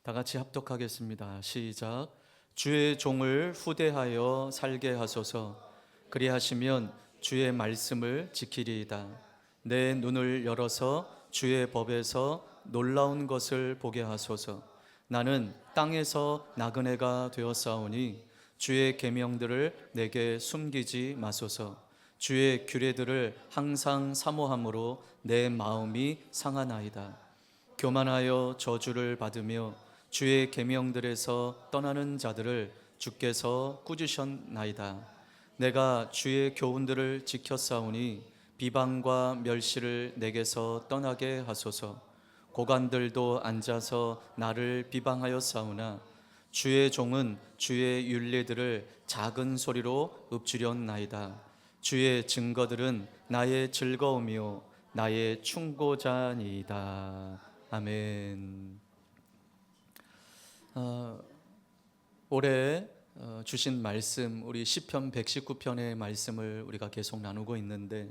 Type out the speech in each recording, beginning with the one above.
다 같이 합독하겠습니다. 시작. 주의 종을 후대하여 살게 하소서. 그리하시면 주의 말씀을 지키리이다. 내 눈을 열어서 주의 법에서 놀라운 것을 보게 하소서. 나는 땅에서 나그네가 되었사오니 주의 계명들을 내게 숨기지 마소서. 주의 규례들을 항상 사모함으로 내 마음이 상하나이다. 교만하여 저주를 받으며 주의 계명들에서 떠나는 자들을 주께서 꾸짖으셨나이다. 내가 주의 교훈들을 지켰사오니 비방과 멸시를 내게서 떠나게 하소서. 고관들도 앉아서 나를 비방하였사오나 주의 종은 주의 율례들을 작은 소리로 읊주렸나이다. 주의 증거들은 나의 즐거움이요 나의 충고자니이다. 아멘. 올해 주신 말씀, 우리 시편 119편의 말씀을 우리가 계속 나누고 있는데,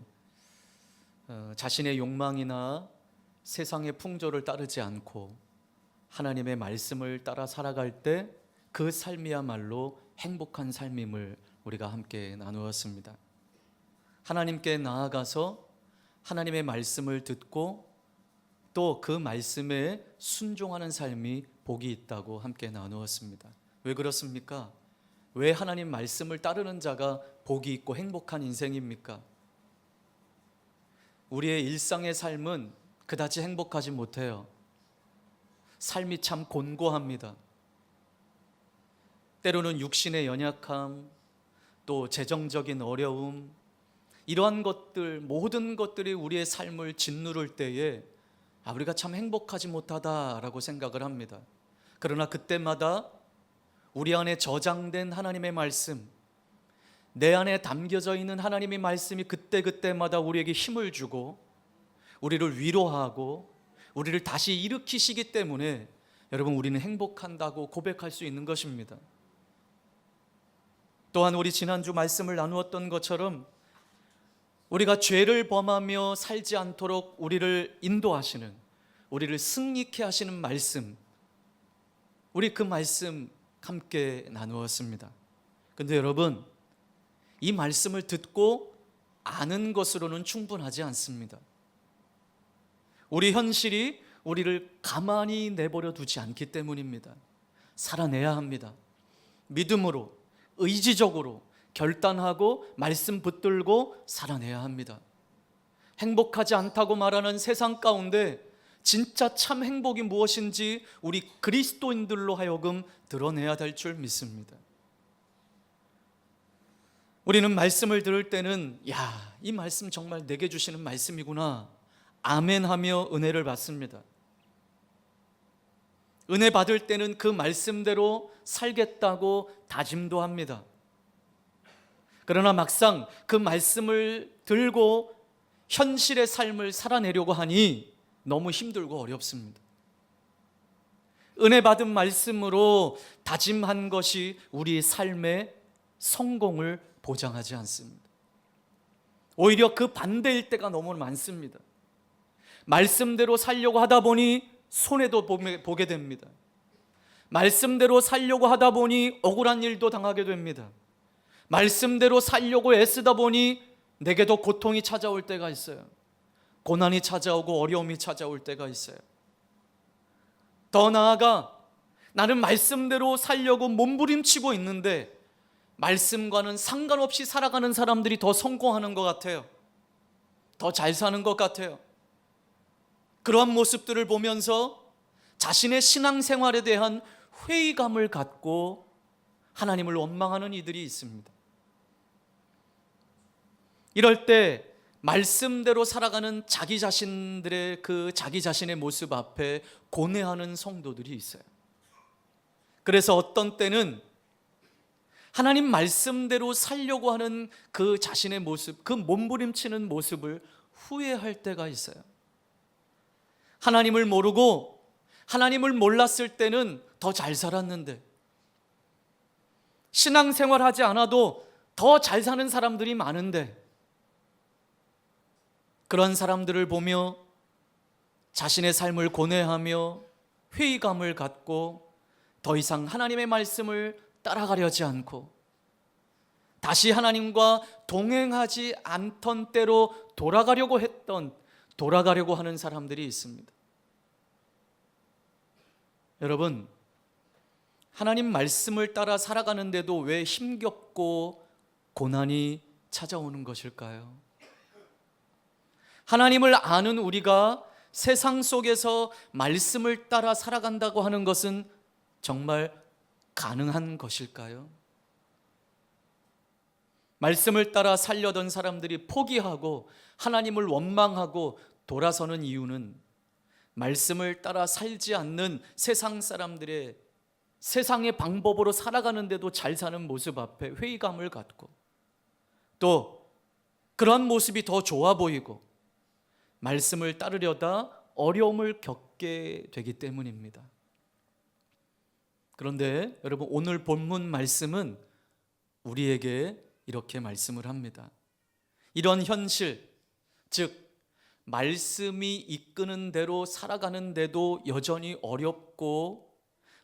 자신의 욕망이나 세상의 풍조를 따르지 않고 하나님의 말씀을 따라 살아갈 때 그 삶이야말로 행복한 삶임을 우리가 함께 나누었습니다. 하나님께 나아가서 하나님의 말씀을 듣고 또 그 말씀에 순종하는 삶이 복이 있다고 함께 나누었습니다. 왜 그렇습니까? 왜 하나님 말씀을 따르는 자가 복이 있고 행복한 인생입니까? 우리의 일상의 삶은 그다지 행복하지 못해요. 삶이 참 곤고합니다. 때로는 육신의 연약함, 또 재정적인 어려움, 이러한 것들, 모든 것들이 우리의 삶을 짓누를 때에 우리가 참 행복하지 못하다라고 생각을 합니다. 그러나 그때마다 우리 안에 저장된 하나님의 말씀, 내 안에 담겨져 있는 하나님의 말씀이 그때그때마다 우리에게 힘을 주고 우리를 위로하고 우리를 다시 일으키시기 때문에 여러분, 우리는 행복한다고 고백할 수 있는 것입니다. 또한 우리 지난주 말씀을 나누었던 것처럼 우리가 죄를 범하며 살지 않도록 우리를 인도하시는, 우리를 승리케 하시는 말씀, 우리 그 말씀 함께 나누었습니다. 근데 여러분, 이 말씀을 듣고 아는 것으로는 충분하지 않습니다. 우리 현실이 우리를 가만히 내버려 두지 않기 때문입니다. 살아내야 합니다. 믿음으로, 의지적으로 결단하고 말씀 붙들고 살아내야 합니다. 행복하지 않다고 말하는 세상 가운데 진짜 참 행복이 무엇인지 우리 그리스도인들로 하여금 드러내야 될 줄 믿습니다. 우리는 말씀을 들을 때는 이 말씀 정말 내게 주시는 말씀이구나, 아멘하며 은혜를 받습니다. 은혜 받을 때는 그 말씀대로 살겠다고 다짐도 합니다. 그러나 막상 그 말씀을 들고 현실의 삶을 살아내려고 하니 너무 힘들고 어렵습니다. 은혜 받은 말씀으로 다짐한 것이 우리 삶의 성공을 보장하지 않습니다. 오히려 그 반대일 때가 너무 많습니다. 말씀대로 살려고 하다 보니 손해도 보게 됩니다. 말씀대로 살려고 하다 보니 억울한 일도 당하게 됩니다. 말씀대로 살려고 애쓰다 보니 내게도 고통이 찾아올 때가 있어요. 고난이 찾아오고 어려움이 찾아올 때가 있어요. 더 나아가 나는 말씀대로 살려고 몸부림치고 있는데 말씀과는 상관없이 살아가는 사람들이 더 성공하는 것 같아요. 더 잘 사는 것 같아요. 그러한 모습들을 보면서 자신의 신앙생활에 대한 회의감을 갖고 하나님을 원망하는 이들이 있습니다. 이럴 때 말씀대로 살아가는 자기 자신들의 자기 자신의 모습 앞에 고뇌하는 성도들이 있어요. 그래서 어떤 때는 하나님 말씀대로 살려고 하는 그 자신의 모습, 그 몸부림치는 모습을 후회할 때가 있어요. 하나님을 모르고 하나님을 몰랐을 때는 더 잘 살았는데, 신앙생활 하지 않아도 더 잘 사는 사람들이 많은데, 그런 사람들을 보며 자신의 삶을 고뇌하며 회의감을 갖고 더 이상 하나님의 말씀을 따라가려지 않고 다시 하나님과 동행하지 않던 때로 돌아가려고 하는 사람들이 있습니다. 여러분, 하나님 말씀을 따라 살아가는데도 왜 힘겹고 고난이 찾아오는 것일까요? 하나님을 아는 우리가 세상 속에서 말씀을 따라 살아간다고 하는 것은 정말 가능한 것일까요? 말씀을 따라 살려던 사람들이 포기하고 하나님을 원망하고 돌아서는 이유는 말씀을 따라 살지 않는 세상 사람들의 세상의 방법으로 살아가는데도 잘 사는 모습 앞에 회의감을 갖고 또 그러한 모습이 더 좋아 보이고 말씀을 따르려다 어려움을 겪게 되기 때문입니다. 그런데 여러분, 오늘 본문 말씀은 우리에게 이렇게 말씀을 합니다. 이런 현실, 즉 말씀이 이끄는 대로 살아가는데도 여전히 어렵고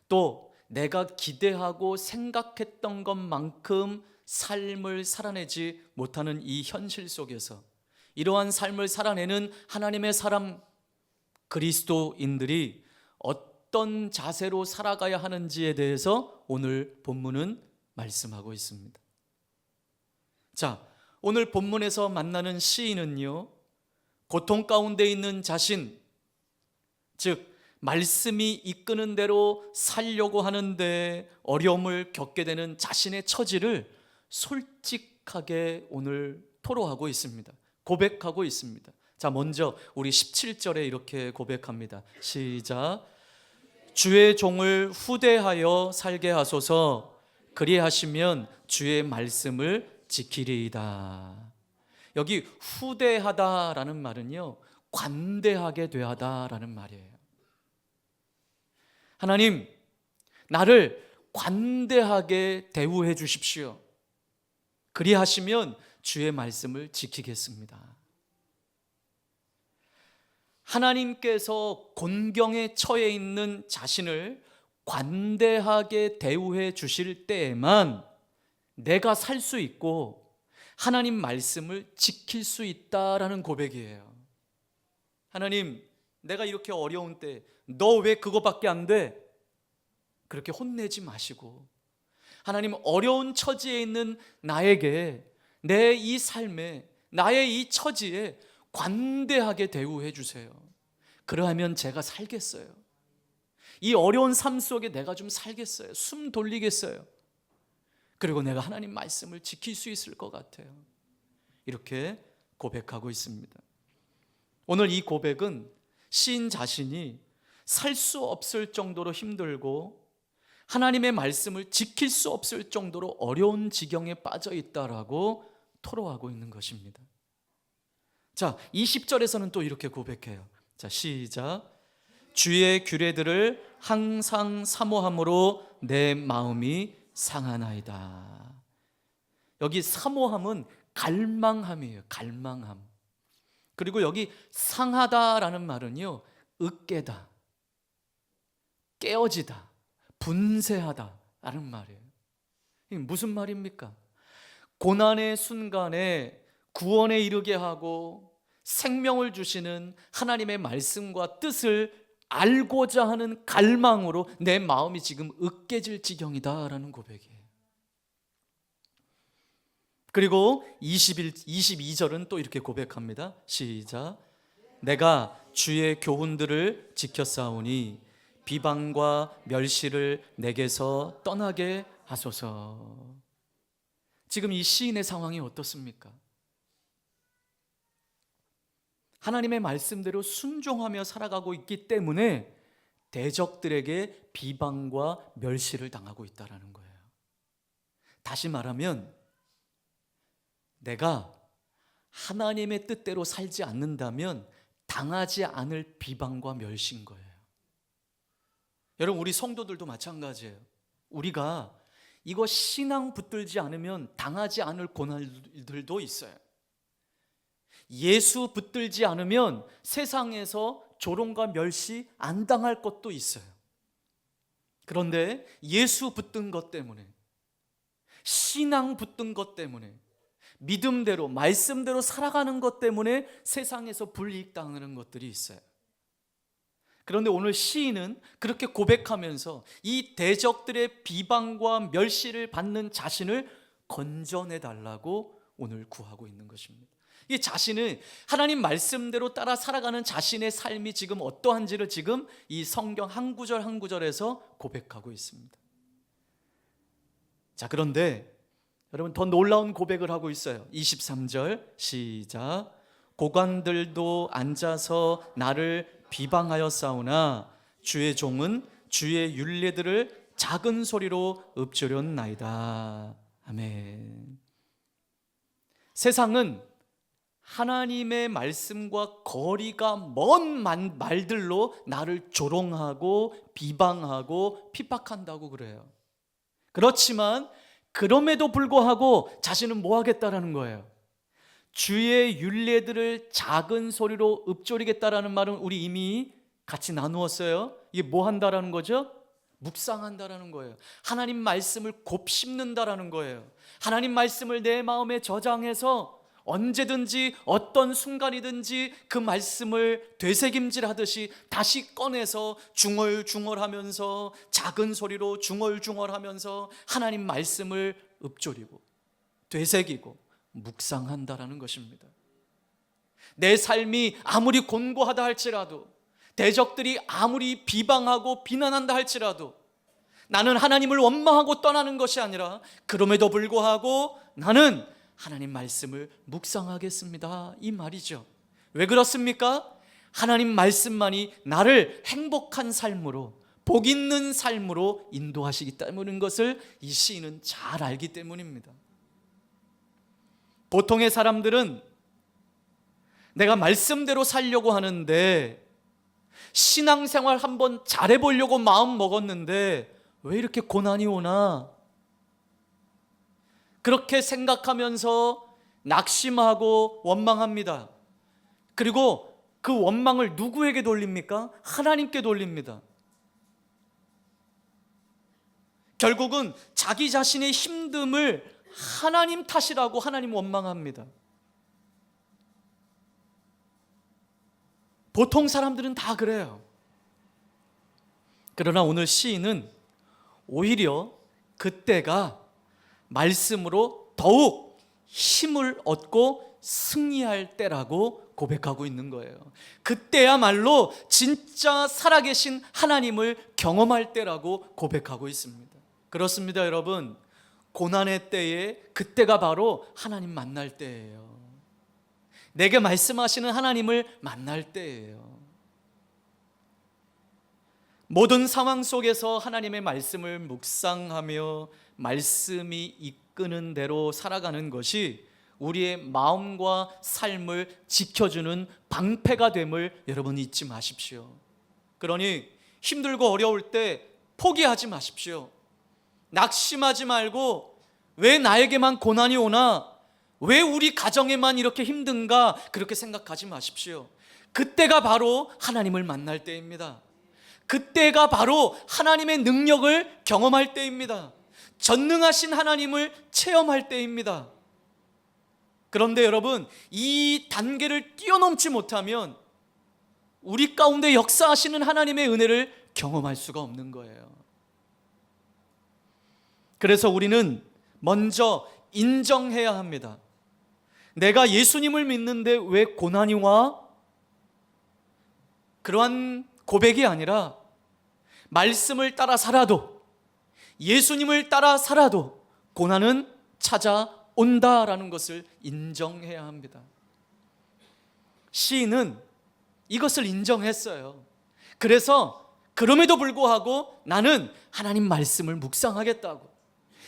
또 내가 기대하고 생각했던 것만큼 삶을 살아내지 못하는 이 현실 속에서 이러한 삶을 살아내는 하나님의 사람 그리스도인들이 어떤 자세로 살아가야 하는지에 대해서 오늘 본문은 말씀하고 있습니다. 자, 오늘 본문에서 만나는 시인은요, 고통 가운데 있는 자신, 즉 말씀이 이끄는 대로 살려고 하는데 어려움을 겪게 되는 자신의 처지를 솔직하게 오늘 토로하고 있습니다. 고백하고 있습니다. 자, 먼저 우리 17절에 이렇게 고백합니다. 시작. 주의 종을 후대하여 살게 하소서. 그리하시면 주의 말씀을 지키리이다. 여기 후대하다라는 말은요, 관대하게 대하다라는 말이에요. 하나님, 나를 관대하게 대우해 주십시오. 그리하시면 주의 말씀을 지키겠습니다. 하나님께서 곤경에 처해 있는 자신을 관대하게 대우해 주실 때에만 내가 살 수 있고 하나님 말씀을 지킬 수 있다라는 고백이에요. 하나님, 내가 이렇게 어려운 때 너 왜 그거밖에 안 돼? 그렇게 혼내지 마시고 하나님, 어려운 처지에 있는 나에게 내 이 삶에 나의 이 처지에 관대하게 대우해 주세요. 그러하면 제가 살겠어요. 이 어려운 삶 속에 내가 좀 살겠어요. 숨 돌리겠어요. 그리고 내가 하나님 말씀을 지킬 수 있을 것 같아요. 이렇게 고백하고 있습니다. 오늘 이 고백은 시인 자신이 살 수 없을 정도로 힘들고 하나님의 말씀을 지킬 수 없을 정도로 어려운 지경에 빠져 있다라고 토로하고 있는 것입니다. 자, 20절에서는 또 이렇게 고백해요. 자, 시작. 주의 규례들을 항상 사모함으로 내 마음이 상하나이다. 여기 사모함은 갈망함이에요. 갈망함. 그리고 여기 상하다라는 말은요, 으깨다, 깨어지다, 분쇄하다라는 말이에요. 이게 무슨 말입니까? 고난의 순간에 구원에 이르게 하고 생명을 주시는 하나님의 말씀과 뜻을 알고자 하는 갈망으로 내 마음이 지금 으깨질 지경이다라는 고백이에요. 그리고 22절은 또 이렇게 고백합니다. 시작. 내가 주의 교훈들을 지켰사오니 비방과 멸시를 내게서 떠나게 하소서. 지금 이 시인의 상황이 어떻습니까? 하나님의 말씀대로 순종하며 살아가고 있기 때문에 대적들에게 비방과 멸시를 당하고 있다는 거예요. 다시 말하면 내가 하나님의 뜻대로 살지 않는다면 당하지 않을 비방과 멸시인 거예요. 여러분, 우리 성도들도 마찬가지예요. 우리가 이거 신앙 붙들지 않으면 당하지 않을 고난들도 있어요. 예수 붙들지 않으면 세상에서 조롱과 멸시 안 당할 것도 있어요. 그런데 예수 붙든 것 때문에, 신앙 붙든 것 때문에, 믿음대로 말씀대로 살아가는 것 때문에 세상에서 불이익 당하는 것들이 있어요. 그런데 오늘 시인은 그렇게 고백하면서 이 대적들의 비방과 멸시를 받는 자신을 건져내 달라고 오늘 구하고 있는 것입니다. 이 자신을 하나님 말씀대로 따라 살아가는 자신의 삶이 지금 어떠한지를 지금 이 성경 한 구절 한 구절에서 고백하고 있습니다. 자, 그런데 여러분 더 놀라운 고백을 하고 있어요. 23절 시작. 고관들도 앉아서 나를 비방하였사오나 주의 종은 주의 율례들을 작은 소리로 읊조렸나이다. 아멘. 세상은 하나님의 말씀과 거리가 먼 말들로 나를 조롱하고 비방하고 핍박한다고 그래요. 그렇지만 그럼에도 불구하고 자신은 뭐 하겠다라는 거예요? 주의 율례들을 작은 소리로 읊조리겠다라는 말은 우리 이미 같이 나누었어요. 이게 뭐 한다라는 거죠? 묵상한다라는 거예요. 하나님 말씀을 곱씹는다라는 거예요. 하나님 말씀을 내 마음에 저장해서 언제든지 어떤 순간이든지 그 말씀을 되새김질하듯이 다시 꺼내서 중얼중얼하면서 작은 소리로 중얼중얼하면서 하나님 말씀을 읊조리고 되새기고 묵상한다라는 것입니다. 내 삶이 아무리 곤고하다 할지라도, 대적들이 아무리 비방하고 비난한다 할지라도 나는 하나님을 원망하고 떠나는 것이 아니라 그럼에도 불구하고 나는 하나님 말씀을 묵상하겠습니다, 이 말이죠. 왜 그렇습니까? 하나님 말씀만이 나를 행복한 삶으로, 복 있는 삶으로 인도하시기 때문인 것을 이 시인은 잘 알기 때문입니다. 보통의 사람들은 내가 말씀대로 살려고 하는데, 신앙생활 한번 잘해보려고 마음 먹었는데 왜 이렇게 고난이 오나, 그렇게 생각하면서 낙심하고 원망합니다. 그리고 그 원망을 누구에게 돌립니까? 하나님께 돌립니다. 결국은 자기 자신의 힘듦을 하나님 탓이라고 하나님 원망합니다. 보통 사람들은 다 그래요. 그러나 오늘 시인은 오히려 그때가 말씀으로 더욱 힘을 얻고 승리할 때라고 고백하고 있는 거예요. 그때야말로 진짜 살아계신 하나님을 경험할 때라고 고백하고 있습니다. 그렇습니다, 여러분. 고난의 때에 그때가 바로 하나님 만날 때예요. 내게 말씀하시는 하나님을 만날 때예요. 모든 상황 속에서 하나님의 말씀을 묵상하며 말씀이 이끄는 대로 살아가는 것이 우리의 마음과 삶을 지켜주는 방패가 됨을 여러분 잊지 마십시오. 그러니 힘들고 어려울 때 포기하지 마십시오. 낙심하지 말고 왜 나에게만 고난이 오나, 왜 우리 가정에만 이렇게 힘든가, 그렇게 생각하지 마십시오. 그때가 바로 하나님을 만날 때입니다. 그때가 바로 하나님의 능력을 경험할 때입니다. 전능하신 하나님을 체험할 때입니다. 그런데 여러분, 이 단계를 뛰어넘지 못하면 우리 가운데 역사하시는 하나님의 은혜를 경험할 수가 없는 거예요. 그래서 우리는 먼저 인정해야 합니다. 내가 예수님을 믿는데 왜 고난이 와? 그러한 고백이 아니라 말씀을 따라 살아도, 예수님을 따라 살아도 고난은 찾아온다라는 것을 인정해야 합니다. 시인은 이것을 인정했어요. 그래서 그럼에도 불구하고 나는 하나님 말씀을 묵상하겠다고,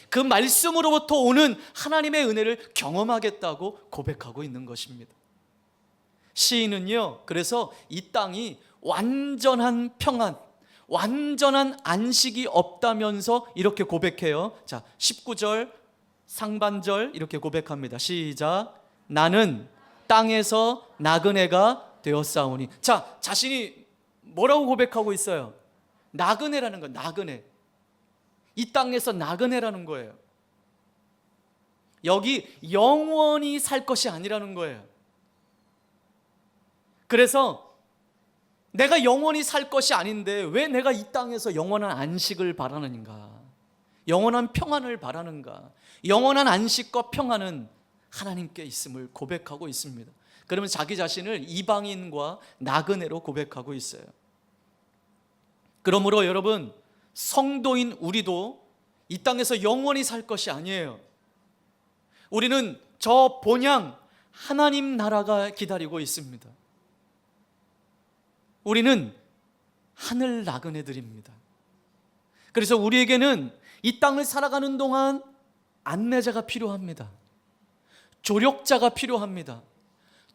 그 말씀으로부터 오는 하나님의 은혜를 경험하겠다고 고백하고 있는 것입니다. 시인은요, 그래서 이 땅이 완전한 평안, 완전한 안식이 없다면서 이렇게 고백해요. 자, 19절 상반절 이렇게 고백합니다. 시작. 나는 땅에서 나그네가 되었사오니. 자, 자신이 뭐라고 고백하고 있어요? 나그네라는 거, 나그네. 이 땅에서 나그네라는 거예요. 여기 영원히 살 것이 아니라는 거예요. 그래서 내가 영원히 살 것이 아닌데 왜 내가 이 땅에서 영원한 안식을 바라는가? 영원한 평안을 바라는가? 영원한 안식과 평안은 하나님께 있음을 고백하고 있습니다. 그러면 자기 자신을 이방인과 나그네로 고백하고 있어요. 그러므로 여러분, 성도인 우리도 이 땅에서 영원히 살 것이 아니에요. 우리는 저 본향 하나님 나라가 기다리고 있습니다. 우리는 하늘 나그네들입니다. 그래서 우리에게는 이 땅을 살아가는 동안 안내자가 필요합니다. 조력자가 필요합니다.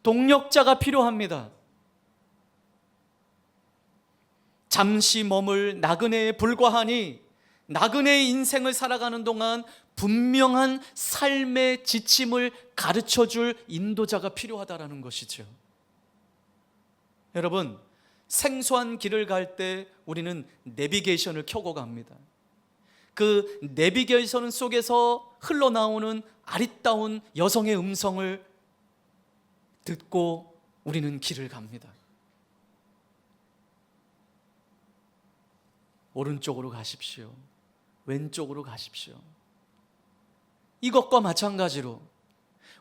동력자가 필요합니다. 잠시 머물 나그네에 불과하니 나그네의 인생을 살아가는 동안 분명한 삶의 지침을 가르쳐줄 인도자가 필요하다는 것이죠. 여러분, 생소한 길을 갈 때 우리는 내비게이션을 켜고 갑니다. 그 내비게이션 속에서 흘러나오는 아리따운 여성의 음성을 듣고 우리는 길을 갑니다. 오른쪽으로 가십시오. 왼쪽으로 가십시오. 이것과 마찬가지로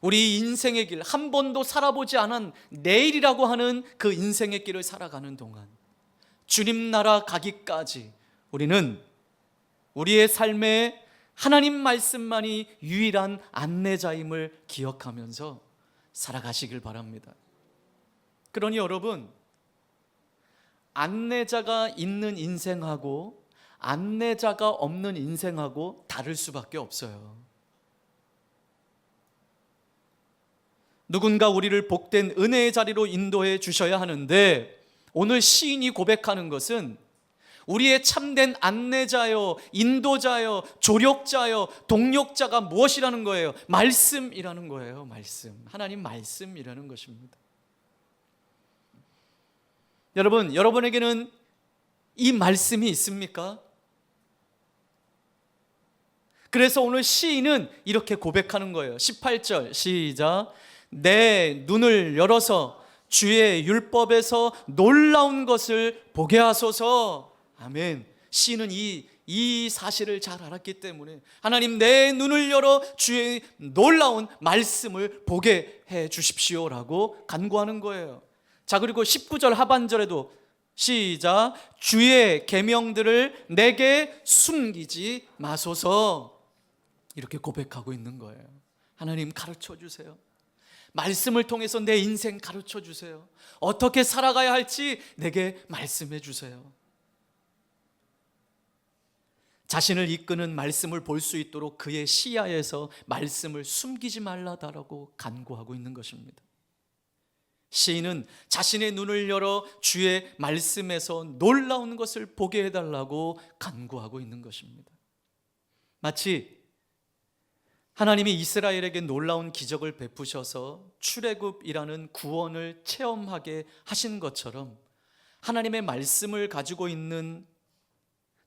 우리 인생의 길, 한 번도 살아보지 않은 내일이라고 하는 그 인생의 길을 살아가는 동안 주님 나라 가기까지 우리는 우리의 삶에 하나님 말씀만이 유일한 안내자임을 기억하면서 살아가시길 바랍니다. 그러니 여러분, 안내자가 있는 인생하고 안내자가 없는 인생하고 다를 수밖에 없어요. 누군가 우리를 복된 은혜의 자리로 인도해 주셔야 하는데, 오늘 시인이 고백하는 것은 우리의 참된 안내자요, 인도자요, 조력자요, 동력자가 무엇이라는 거예요? 말씀이라는 거예요. 말씀. 하나님 말씀이라는 것입니다. 여러분, 여러분에게는 이 말씀이 있습니까? 그래서 오늘 시인은 이렇게 고백하는 거예요. 18절 시작. 내 눈을 열어서 주의 율법에서 놀라운 것을 보게 하소서. 아멘. 시인은 이 사실을 잘 알았기 때문에 하나님, 내 눈을 열어 주의 놀라운 말씀을 보게 해 주십시오라고 간구하는 거예요. 자, 그리고 19절 하반절에도 시작. 주의 계명들을 내게 숨기지 마소서. 이렇게 고백하고 있는 거예요. 하나님, 가르쳐 주세요. 말씀을 통해서 내 인생 가르쳐 주세요. 어떻게 살아가야 할지 내게 말씀해 주세요. 자신을 이끄는 말씀을 볼 수 있도록 그의 시야에서 말씀을 숨기지 말라다라고 간구하고 있는 것입니다. 시인은 자신의 눈을 열어 주의 말씀에서 놀라운 것을 보게 해달라고 간구하고 있는 것입니다. 마치 하나님이 이스라엘에게 놀라운 기적을 베푸셔서 출애굽이라는 구원을 체험하게 하신 것처럼 하나님의 말씀을 가지고 있는,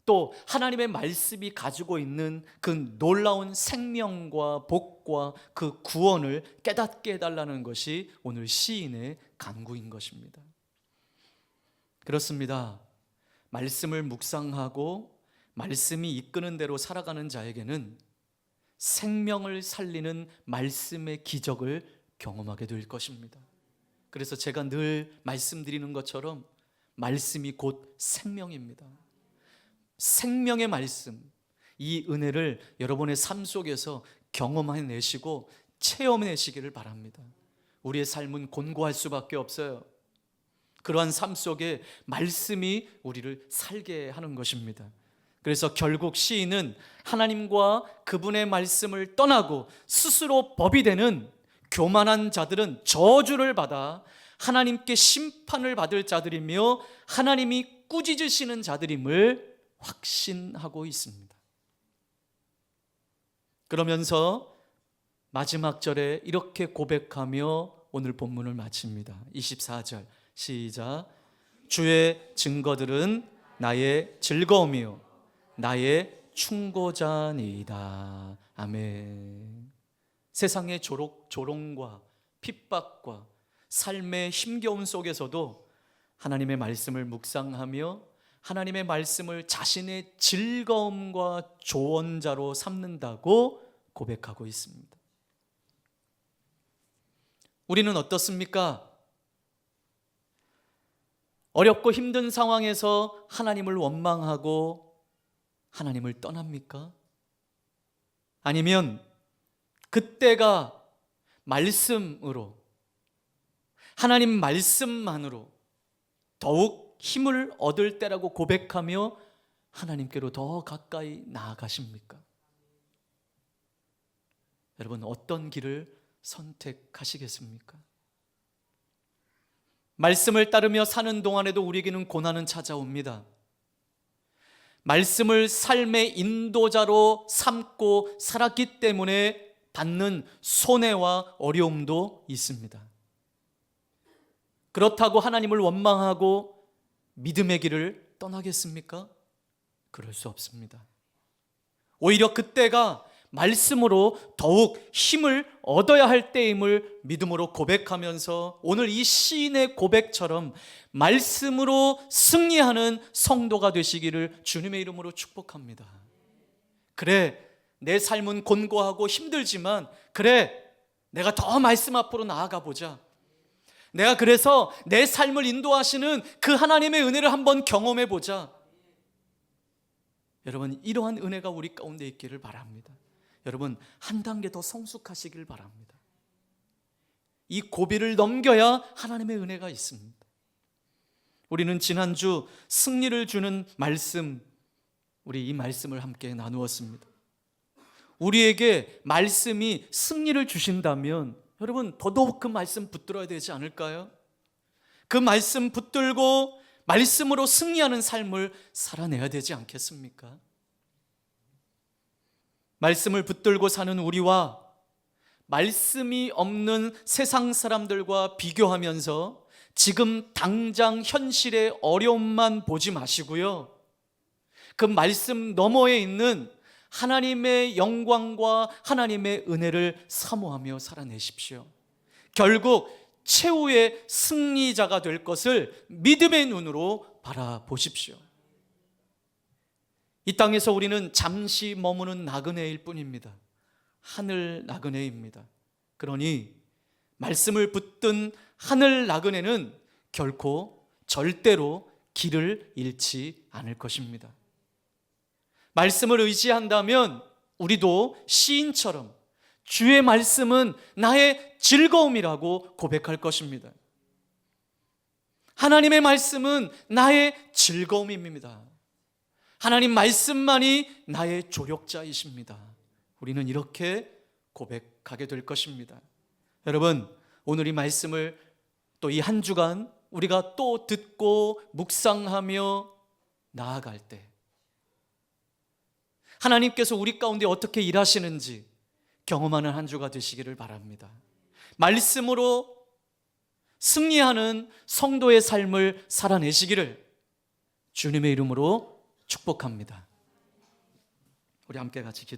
또 하나님의 말씀이 가지고 있는 그 놀라운 생명과 복과 그 구원을 깨닫게 해달라는 것이 오늘 시인의 간구인 것입니다. 그렇습니다. 말씀을 묵상하고 말씀이 이끄는 대로 살아가는 자에게는 생명을 살리는 말씀의 기적을 경험하게 될 것입니다. 그래서 제가 늘 말씀드리는 것처럼 말씀이 곧 생명입니다. 생명의 말씀, 이 은혜를 여러분의 삶 속에서 경험해내시고 체험해내시기를 바랍니다. 우리의 삶은 곤고할 수밖에 없어요. 그러한 삶 속에 말씀이 우리를 살게 하는 것입니다. 그래서 결국 시인은 하나님과 그분의 말씀을 떠나고 스스로 법이 되는 교만한 자들은 저주를 받아 하나님께 심판을 받을 자들이며 하나님이 꾸짖으시는 자들임을 확신하고 있습니다. 그러면서 마지막 절에 이렇게 고백하며 오늘 본문을 마칩니다. 24절 시작. 주의 증거들은 나의 즐거움이요 나의 충고자니이다. 아멘. 세상의 조롱과 핍박과 삶의 힘겨움 속에서도 하나님의 말씀을 묵상하며 하나님의 말씀을 자신의 즐거움과 조언자로 삼는다고 고백하고 있습니다. 우리는 어떻습니까? 어렵고 힘든 상황에서 하나님을 원망하고 하나님을 떠납니까? 아니면 그때가 말씀으로, 하나님 말씀만으로 더욱 힘을 얻을 때라고 고백하며 하나님께로 더 가까이 나아가십니까? 여러분, 어떤 길을 선택하시겠습니까? 말씀을 따르며 사는 동안에도 우리에게는 고난은 찾아옵니다. 말씀을 삶의 인도자로 삼고 살았기 때문에 받는 손해와 어려움도 있습니다. 그렇다고 하나님을 원망하고 믿음의 길을 떠나겠습니까? 그럴 수 없습니다. 오히려 그때가 말씀으로 더욱 힘을 얻어야 할 때임을 믿음으로 고백하면서 오늘 이 시인의 고백처럼 말씀으로 승리하는 성도가 되시기를 주님의 이름으로 축복합니다. 그래, 내 삶은 곤고하고 힘들지만 그래, 내가 더 말씀 앞으로 나아가 보자. 내가 그래서 내 삶을 인도하시는 그 하나님의 은혜를 한번 경험해 보자. 여러분, 이러한 은혜가 우리 가운데 있기를 바랍니다. 여러분, 한 단계 더 성숙하시길 바랍니다. 이 고비를 넘겨야 하나님의 은혜가 있습니다. 우리는 지난주 승리를 주는 말씀, 우리 이 말씀을 함께 나누었습니다. 우리에게 말씀이 승리를 주신다면 여러분, 더더욱 그 말씀 붙들어야 되지 않을까요? 그 말씀 붙들고 말씀으로 승리하는 삶을 살아내야 되지 않겠습니까? 말씀을 붙들고 사는 우리와 말씀이 없는 세상 사람들과 비교하면서 지금 당장 현실의 어려움만 보지 마시고요, 그 말씀 너머에 있는 하나님의 영광과 하나님의 은혜를 사모하며 살아내십시오. 결국 최후의 승리자가 될 것을 믿음의 눈으로 바라보십시오. 이 땅에서 우리는 잠시 머무는 나그네일 뿐입니다. 하늘 나그네입니다. 그러니 말씀을 붙든 하늘 나그네는 결코 절대로 길을 잃지 않을 것입니다. 말씀을 의지한다면 우리도 시인처럼 주의 말씀은 나의 즐거움이라고 고백할 것입니다. 하나님의 말씀은 나의 즐거움입니다. 하나님 말씀만이 나의 조력자이십니다. 우리는 이렇게 고백하게 될 것입니다. 여러분, 오늘 이 말씀을 또 이 한 주간 우리가 또 듣고 묵상하며 나아갈 때 하나님께서 우리 가운데 어떻게 일하시는지 경험하는 한 주가 되시기를 바랍니다. 말씀으로 승리하는 성도의 삶을 살아내시기를 주님의 이름으로 축복합니다. 우리 함께 같이 기도하겠습니다.